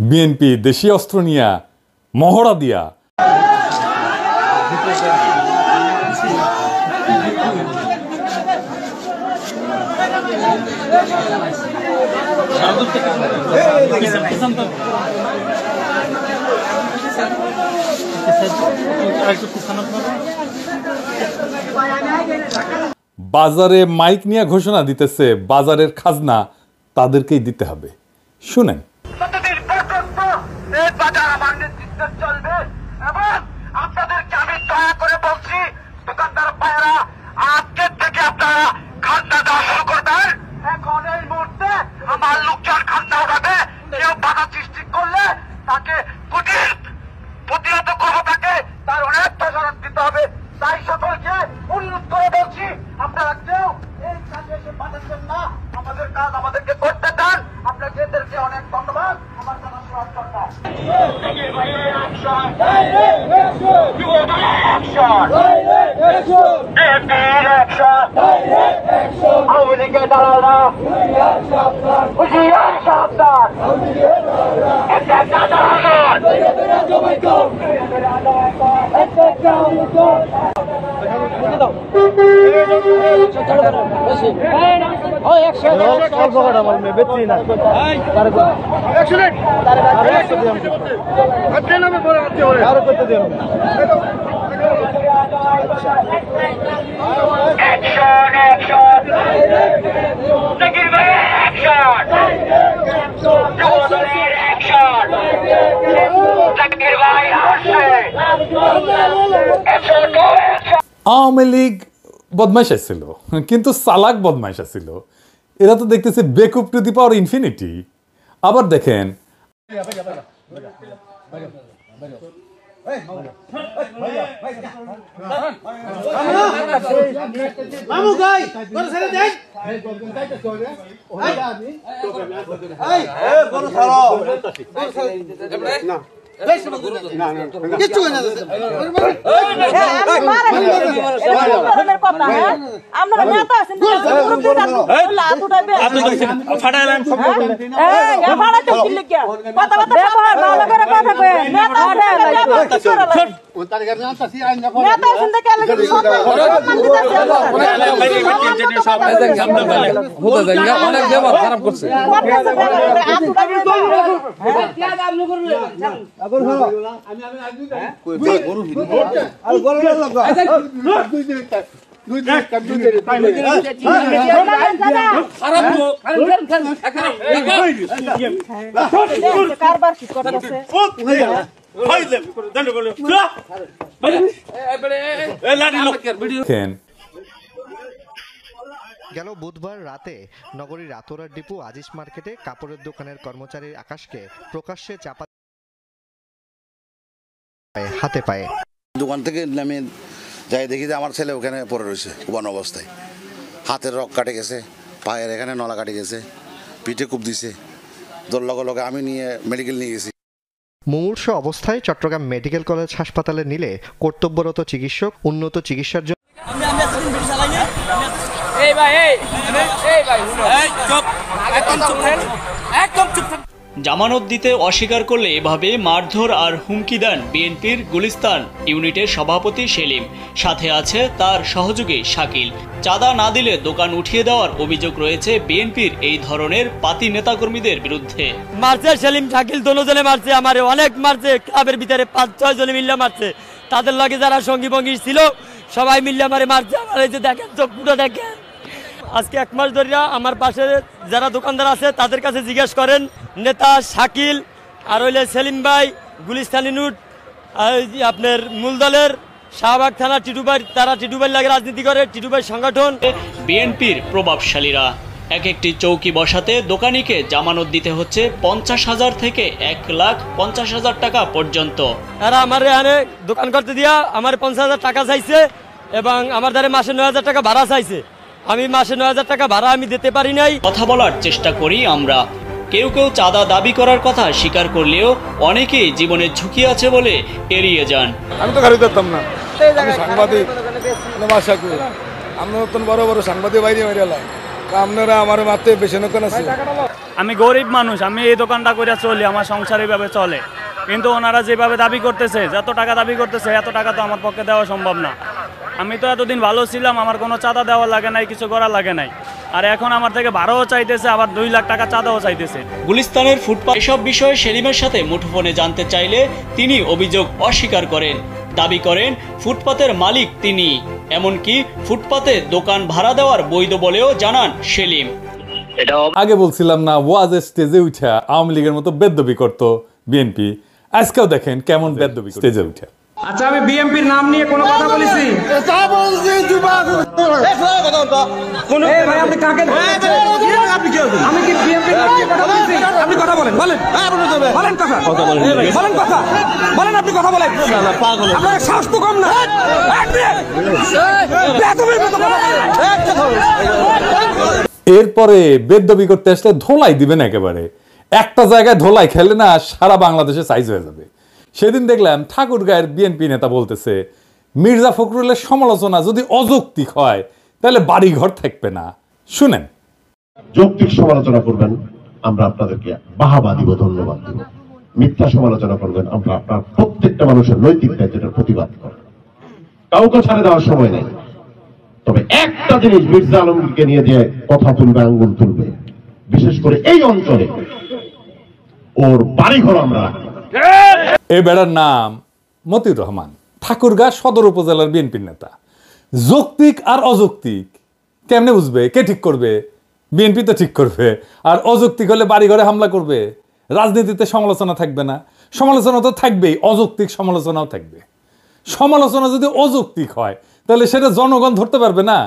BNP দেশীয় অস্ত্র নিয়া মহড়া দিয়া বাজারে মাইক নিয়ে ঘোষণা দিতেছে বাজারের খাজনা তাদেরকেই দিতে হবে। শুনেন, আপনাদেরকে আমি দয়া করে বলছি, দোকানদার ভাইয়েরা আজকের থেকে আপনারা খাজনা দেওয়া শুরু করবেন। এখন এই মুহূর্তে আমার লোকজন খাজনা উঠাবে, কেউ বাধা সৃষ্টি করলে তাকে কঠিন প্রতিহত করবো, তাকে তার অনেক প্রচারণ দিতে হবে। তাই সকলকে অনুরোধ করে বলছি, আপনারা কেউ এই কাজে এসে বাধাচ্ছেন না, আমাদের কাজ আমাদেরকে করতে দেন। আপনাকে এদেরকে অনেক ধন্যবাদ। আমার জানা সুরাজ সরকার আওয়ামী লীগের দালালরা হুঁশিয়ার সাবধান। আওয়ামী লীগ বদমাইশ ছিল, কিন্তু চালাক বদমাইশ ছিল। এরা তো দেখতেছে বেকুব টু দি পাওয়ার ইনফিনিটি। আবার দেখেন, গেল বুধবার রাতে নগরীর রাতোরার ডিপো আজিজ মার্কেটে কাপড়ের দোকানের কর্মচারীর আকাশকে প্রকাশ্যে চাপা হাতে পায়ে। দোকান থেকে নামে যাই দেখি যে আমার ছেলে ওখানে পড়ে রয়েছে উবান অবস্থায়, হাতের রক কাটে গেছে, পায়ের এখানে নলা কাটে গেছে, পিঠে কূপ দিছে। লগে আমি নিয়ে মেডিকেল নিয়ে গেছি। মুমূর্ষ অবস্থায় চট্টগ্রাম মেডিকেল কলেজ হাসপাতালে নিলে কর্তব্যরত চিকিৎসক উন্নত চিকিৎসার জন্য জামানত দিতে অস্বীকার করলে এভাবে মারধর আর হুমকি দেন বিএনপির গুলিস্তান ইউনিটের সভাপতি সেলিম, সাথে আছে তার সহযোগী শাকিল। চাঁদা না দিলে দোকান উঠিয়ে দেওয়ার অভিযোগ রয়েছে বিএনপির এই ধরনের পাতি নেতাকর্মীদের বিরুদ্ধে। মারছে সেলিম শাকিল দোনোজনে মারছে, আমারে অনেক মারছে, ক্লাবের ভিতরে 5-6 জনে মিল্লা মারছে, তাদের লগে যারা সঙ্গী ভঙ্গী ছিল সবাই মিল্লা মারে মারছে। আমার এই যে দেখেন চোখ পুরো দেখেন। আজকে 1 মাস ধরে আমার পাশে যারা দোকানদার আছে তাদের কাছে জিজ্ঞেস করেন, নেতা শাকিল আর হইলে সেলিম ভাই গুলিস্তান ইউনিট আপনার মূল দলের শাহবাগ থানা টিটুবাই, তারা টিটুবাই লাগে রাজনীতি করে, টিটুবাই সংগঠন বিএনপির প্রভাবশালীরা এক একটি চৌকি বসাতে দোকানিকে জামানত দিতে হচ্ছে 50,000 থেকে 1,50,000 টাকা পর্যন্ত। এরা আমার এখানে দোকান করতে দিয়া আমার 50,000 টাকা চাইছে এবং আমার দ্বারা মাসে 9,000 টাকা ভাড়া চাইছে। আমি মাসে 9,000 টাকা ভাড়া আমি দিতে পারি নাই। কথা বলার চেষ্টা করি আমরা, কেউ কেউ চাঁদা দাবি করার কথা স্বীকার করলেও অনেকেই জীবনের ঝুঁকি আছে বলে এড়িয়ে যান। আমি তো গাড়ি ধরতাম না, আমি সাংবাদিক, আমরা নতুন বড় বড় সাংবাদিক বাইরে বাইরে আপনারা আমার মাত্র বেশি নকন আছে। আমি গরিব মানুষ, আমি এই দোকানটা করে চলি, আমার সংসার এইভাবে চলে। কিন্তু ওনারা যেভাবে দাবি করতেছে, যত টাকা দাবি করতেছে, এত টাকা তো আমার পক্ষে দেওয়া সম্ভব না। আমি তো এতদিন ভালো ছিলাম, আমার কোনো চাঁদা দেওয়া লাগে নাই, কিছু করা লাগে নাই। আর এখন আমার থেকে ভাড়াও চাইতেছে, আবার 2 লাখ টাকা চাঁদাও চাইতেছে। গুলিস্তানের ফুটপাত এসব বিষয়ে সেলিমের সাথে মুঠোফোনে জানতে চাইলে তিনি অভিযোগ অস্বীকার করেন। দাবি করেন ফুটপাতের মালিক তিনি, এমনকি ফুটপাতে দোকান ভাড়া দেওয়ার বৈধ বলেও জানান সেলিম। আগে বলছিলাম না ওয়াজের স্টেজে উঠা আওয়ামী লীগের মতো বেদবি করতো বিএনপি, আজকেও দেখেন কেমন বেদবি স্টেজে উঠে। আচ্ছা, আমি বিএনপির নাম নিয়ে কোনো কথা বলেছি? আপনি কাকে আমি কি বিএনপির নাম নিয়ে কথা বলেছি? আপনি কথা বলেন, বলেন বলেন কথা বলেন কথা বলেন, আপনি কথা বলেন। আপনার সাহস তো কম না। এরপরে বেদবি করতে আসলে ধোলাই দিবেন একেবারে। একটা জায়গায় ধোলাই খেলে না সারা বাংলাদেশে সাইজ হয়ে যাবে। সেদিন দেখলাম ঠাকুরগাঁয়ের বিএনপি নেতা বলতেছে মির্জা ফখরুলের সমালোচনা যদি অযৌক্তিক হয় তাহলে বাড়ি ঘর থাকবে না। শুনেন, যৌক্তিক সমালোচনা করবেন, আমরা আপনাদেরকে বাহাবা দিব, ধন্যবাদ দিব। মিথ্যা সমালোচনা করবেন, আমরা আপনার প্রত্যেকটা মানুষের নৈতিক দায়িত্বের প্রতিবাদ করেন। কাউকে ছাড়ে দেওয়ার সময় নেই। তবে একটা জিনিস, মির্জা আলমগীরকে নিয়ে যে কথা তুলবে, আঙ্গুল তুলবে, বিশেষ করে এই অঞ্চলে ওর বাড়িঘর আমরা রাখবো। এই বেড়ার নাম মতিউর রহমান, ঠাকুরগাঁ সদর উপজেলার বিএনপির নেতা। যৌক্তিক আর অযৌক্তিক কেমনে বুঝবে? কে ঠিক করবে? বিএনপি তো ঠিক করবে। আর অযৌক্তিক হলে বাড়িঘরে হামলা করবে। রাজনীতিতে সমালোচনা থাকবে না? সমালোচনা তো থাকবেই, অযৌক্তিক সমালোচনাও থাকবে। সমালোচনা যদি অযৌক্তিক হয় তাহলে সেটা জনগণ ধরতে পারবে না?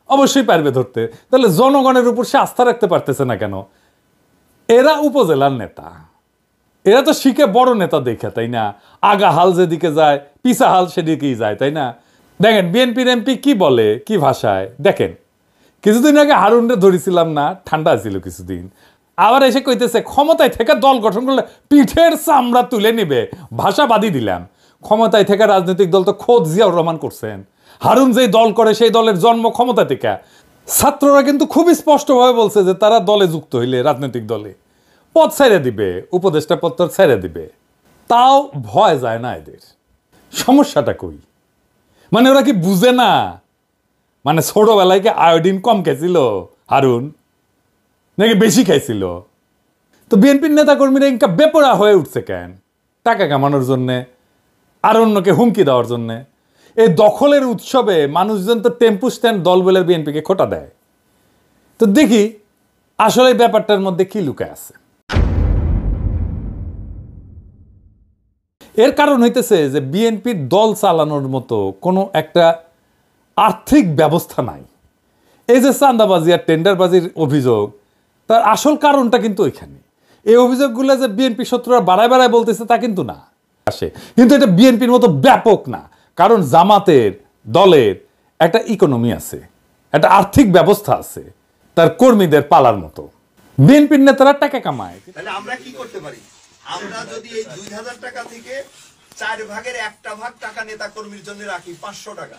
অবশ্যই পারবে ধরতে। তাহলে জনগণের উপর সে আস্থা রাখতে পারতেছে না কেন? এরা উপজেলার নেতা, এরা তো শিখে বড় নেতা দেখে, তাই না? আগা হাল যেদিকে যায় পিছা হাল সেদিকেই যায়, তাই না? দেখেন বিএনপির এমপি কি বলে, কি ভাষায়। দেখেন, কিছুদিন আগে হারুনরে ধরেছিলাম না, ঠান্ডা ছিল কিছুদিন, আবার এসে কইতেছে ক্ষমতায় থেকে দল গঠন করলে পিঠের চামড়া তুলে নিবে। ভাষা বাদই দিলাম। ক্ষমতায় থেকে রাজনৈতিক দল তো খোদ জিয়াউর রহমান করছেন। হারুন যেই দল করে সেই দলের জন্ম ক্ষমতা থেকে। ছাত্ররা কিন্তু খুবই স্পষ্টভাবে বলছে যে তারা দলে যুক্ত হইলে, রাজনৈতিক দলে পদ ছেড়ে দিবে, উপদেষ্টা পদ ছেড়ে দিবে। তাও ভয় যায় না এদের। সমস্যাটা কই? মানে ওরা কি বুঝে না? মানে ছোটবেলায় কি আয়োডিন কম খেয়েছিল হারুন, নাকি বেশি খাইছিল? তো বিএনপির নেতাকর্মীরা ইনকা বেপরা হয়ে উঠছে কেন? টাকা কামানোর জন্যে, আর অন্যকে হুমকি দেওয়ার জন্যে। এই দখলের উৎসবে মানুষজন তো টেম্পু স্ট্যান্ড দল বলে বিএনপিকে খোটা দেয়। তো দেখি আসলে ব্যাপারটার মধ্যে কি লুকায় আছে। এর কারণ হইতেছে যে বিএনপির দল চালানোর মতো কোনো একটা আর্থিক ব্যবস্থা নাই। এই যে চাঁদাবাজি আর টেন্ডারবাজির অভিযোগ, তার আসল কারণটা কিন্তু ওইখানে। এই অভিযোগগুলো যে বিএনপি শত্রুরা বাড়ায় বাড়ায় বলতেছে তা কিন্তু না আসে, কিন্তু এটা বিএনপির মতো ব্যাপক না। কারণ জামাতের দলের একটা ইকোনমি আছে, একটা আর্থিক ব্যবস্থা আছে, তার কর্মীদের পালার মতো। বিএনপির নেতারা টাকা কামায়। তাহলে আমরা কি করতে পারি? আমরা যদি এই 2000 টাকা থেকে 4 ভাগের 1 ভাগ টাকা নেতা কর্মীর জন্য রাখি 500 টাকা,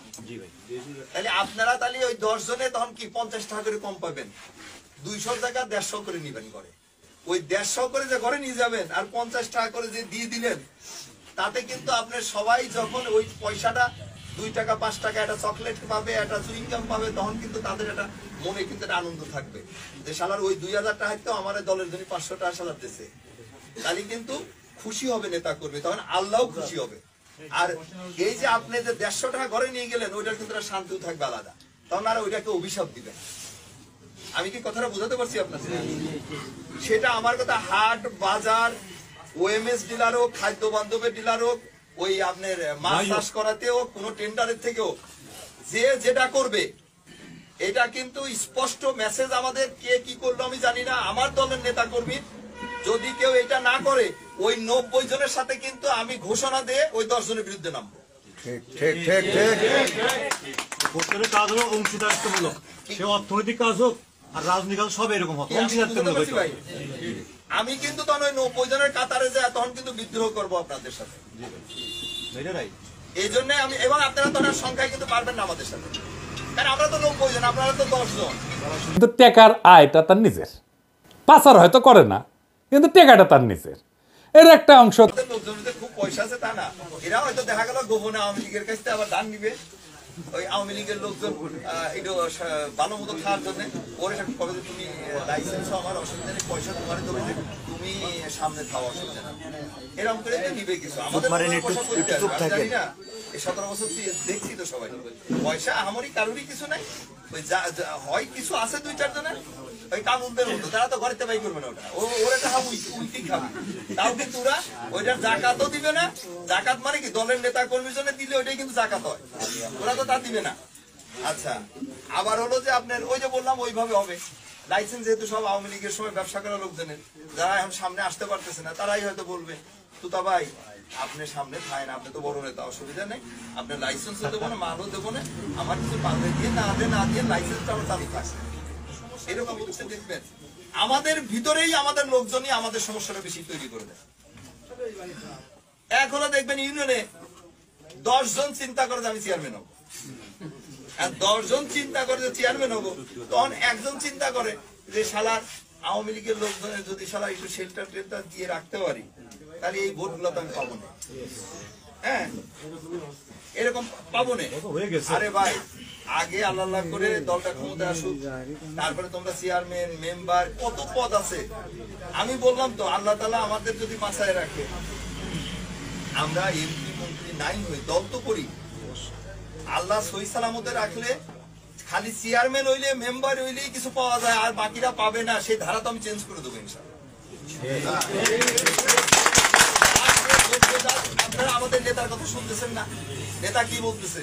তাহলে আপনারা তাহলে ওই 10 জনে তখন কি 50 টাকা করে কম পাবেন। 200 টাকা 150 করে নিবেন ঘরে। ওই 150 করে যে ঘরে নিয়ে যাবেন আর 50 টাকা করে যে দিয়ে দিলেন, তাতে কিন্তু আপনার সবাই যখন ওই পয়সাটা 2 টাকা 5 টাকা একটা চকলেট পাবে, একটা চুইংগাম পাবে, তখন কিন্তু তাদের একটা মনে কিন্তু একটা আনন্দ থাকবে যে শালার ওই 2000 টাকা তো আমার দলের জন্য 500 টাকা শালার দিয়েছে। তাহলে কিন্তু খুশি হবে নেতা কর্মী, তখন আল্লাহও খুশি হবে। আর এই যে আপনি যে 150 টাকা ঘরে নিয়ে গেলেন, ওইটার কিন্তু শান্তিও থাকবে আলাদা, তখন আর ওইটাকে অভিশাপ দিবেন। আমি কি কথাটা বোঝাতে পারছি আপনার? সেটা আমার কথা হাট বাজার, ওএমএস ডিলার হোক, খাদ্য বান্ধবের ডিলার হোক, ওই আপনার মাছ চাষ করাতেও কোনো টেন্ডারের থেকেও যে যেটা করবে, এটা কিন্তু স্পষ্ট মেসেজ আমাদের। কে কি করলো আমি জানি না, আমার দলের নেতা কর্মী যদি কেউ এটা না করে, ওই 90 জনের সাথে কিন্তু আমি ঘোষণা দিয়ে ওই 10 জনের বিরুদ্ধে নামবো। কাজ হলো অংশীদারিত্বমূলক, সে অর্থনৈতিক কাজ হোক আর রাজনৈতিক কাজ সব এরকম হবে। আমি কিন্তু তখন ওই 90 জনের কাতারে যায় তখন কিন্তু বিদ্রোহ করবো আপনাদের সাথে। এই জন্য আমি, এবং আপনারা তখন সংখ্যায় কিন্তু পারবেন না আমাদের সাথে, কারণ আমরা তো 90 জন, আপনারা তো 10 জন। কিন্তু টাকার আয়টা তার নিজের, পাচার হয়তো করে না, কিন্তু টেকাটা তার নিচের। এর একটা অংশ লোকজনের খুব পয়সা আছে তা না, এরা হয়তো দেখা গেল গোপনে আওয়ামী লীগের কাছ থেকে আবার দান নিবে। ওই আওয়ামী লীগের লোকজন একটু ভালো মতো খাওয়ার জন্য ওর একটা কবে যে তুমি লাইসেন্স আমার অসুবিধা নেই, পয়সা তোমার দেবে, তুমি সামনে খাওয়া অসুবিধা নেই, এরকম করে নিবে কিছু। আমাদের জানি না, এই 17 বছর দেখছি তো সবাই পয়সা আমারই কারোরই কিছু নাই, ওই হয় কিছু আছে 2-4 জনের ওই কামুনদের মতো, তারা তো ঘরেতে বাই করবে না, ওটা ওর একটা হাম উল্টি খাবে, তাও কিন্তু ওরা ওইটার জাকাতও দিবে না। জাকাত মানে কি দলের নেতা কর্মীর জন্য দিলে ওইটাই কিন্তু জাকাত হয়, ওরা তো তা দিবে না। আচ্ছা, আবার হলো যে আপনার ওই যে বললাম ওইভাবে হবে লাইসেন্স, যেহেতু সব আওয়ামী লীগের সময় ব্যবসা করা লোকজনের, যারা এখন সামনে আসতে পারতেছে না তারাই হয়তো বলবে তুতা ভাই আপনি সামনে খায় না, আপনি তো বড় নেতা, অসুবিধা নেই, আপনার লাইসেন্সও দেবো না, মালও দেবো না, আমার কিছু পাল্টে দিয়ে না দিয়ে লাইসেন্সটা আমার চালু থাকছে। এরকম দেখবেন আমাদের ভিতরেই আমাদের লোকজনই আমাদের সমস্যাটা বেশি তৈরি করে দেয়। এখনো দেখবেন ইউনিয়নে 10 জন চিন্তা করে যে আমি চেয়ারম্যান হবো, আর 10 জন চিন্তা করে যে চেয়ারম্যান হবো, তখন একজন চিন্তা করে যে শালার আওয়ামী লীগের লোকজনের যদি শালা একটু শেল্টার টেল্টার দিয়ে রাখতে পারি তাহলে এই ভোট গুলো তো আমি পাবো না। হ্যাঁ, এরকম পাবো না। আরে ভাই আগে আল্লাহ করে দলটা ক্ষমতায় আসুক, তারপরে তোমরা চেয়ারম্যান মেম্বার কত পদ আছে। আমি বললাম তো আল্লাহ তাআলা আমাদের যদি বাঁচায় রাখে, আমরা এমপি মন্ত্রী নাই হই, দল তো করি, আল্লাহ সহি সালামতে রাখলে খালি চেয়ারম্যান হইলে মেম্বার হইলেই কিছু পাওয়া যায় আর বাকিরা পাবে না, সেই ধারা তো আমি চেঞ্জ করে দেবো ইনশাআল্লাহ। আপনারা আমাদের নেতার কথা শুনতেছেন না, নেতা কি বলতেছে,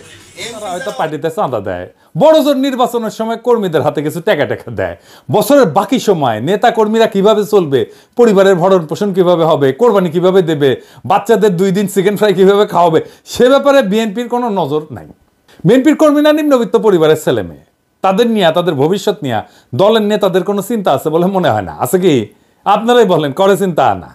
হয়তো পার্টিতে চাঁদা দেয়, বড় জোর নির্বাচনের সময় কর্মীদের হাতে কিছু টাকা দেয়, বছরের বাকি সময় নেতা কর্মীরা কিভাবে চলবে, পরিবারের ভরণ পোষণ কিভাবে হবে, কোরবানি কিভাবে দেবে, বাচ্চাদের 2 দিন চিকেন ফ্রাই কিভাবে খাওয়াবে, সে ব্যাপারে বিএনপির কোনো নজর নাই। বিএনপির কর্মীরা নিম্নবিত্ত পরিবারের ছেলে মেয়ে, তাদের নিয়ে তাদের ভবিষ্যৎ নিয়ে দলের নেতাদের কোনো চিন্তা আছে বলে মনে হয় না। আছে কি? আপনারাই বলেন, করে চিন্তা না?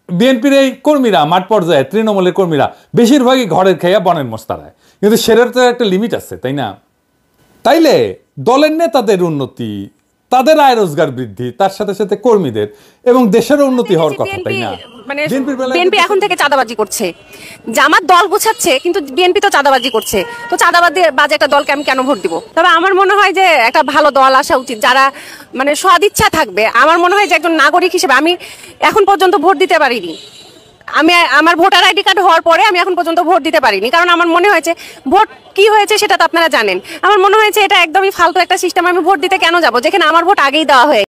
বিএনপির এই কর্মীরা মাঠ পর্যায়ে তৃণমূলের কর্মীরা বেশিরভাগই ঘরের খাইয়া বনের মস্তারায়, কিন্তু সেটার তো একটা লিমিট আছে, তাই না? তাইলে দলের নেতাদের উন্নতি, তাদের আয় রোজগার বৃদ্ধি, তার সাথে সাথে কর্মীদের এবং দেশের উন্নতি হওয়ার কথা, তাই না? মানে বিএনপি এখন থেকে চাঁদাবাজি করছে, জামাত দল গোছাচ্ছে, কিন্তু বিএনপি তো চাঁদাবাজি করছে, তো চাঁদাবাজি একটা দলকে আমি কেন ভোট দিব? তবে আমার মনে হয় যে একটা ভালো দল আসা উচিত, যারা মানে সদিচ্ছা থাকবে। আমার মনে হয় যে একজন নাগরিক হিসেবে আমি এখন পর্যন্ত ভোট দিতে পারিনি, আমি আমার ভোটার আইডি কার্ড হওয়ার পরে আমি এখন পর্যন্ত ভোট দিতে পারিনি, কারণ আমার মনে হয়েছে ভোট কি হয়েছে সেটা তো আপনারা জানেন। আমার মনে হয়েছে এটা একদমই ফালতু একটা সিস্টেম, আমি ভোট দিতে কেন যাব যেখানে আমার ভোট আগেই দেওয়া হয়েছে।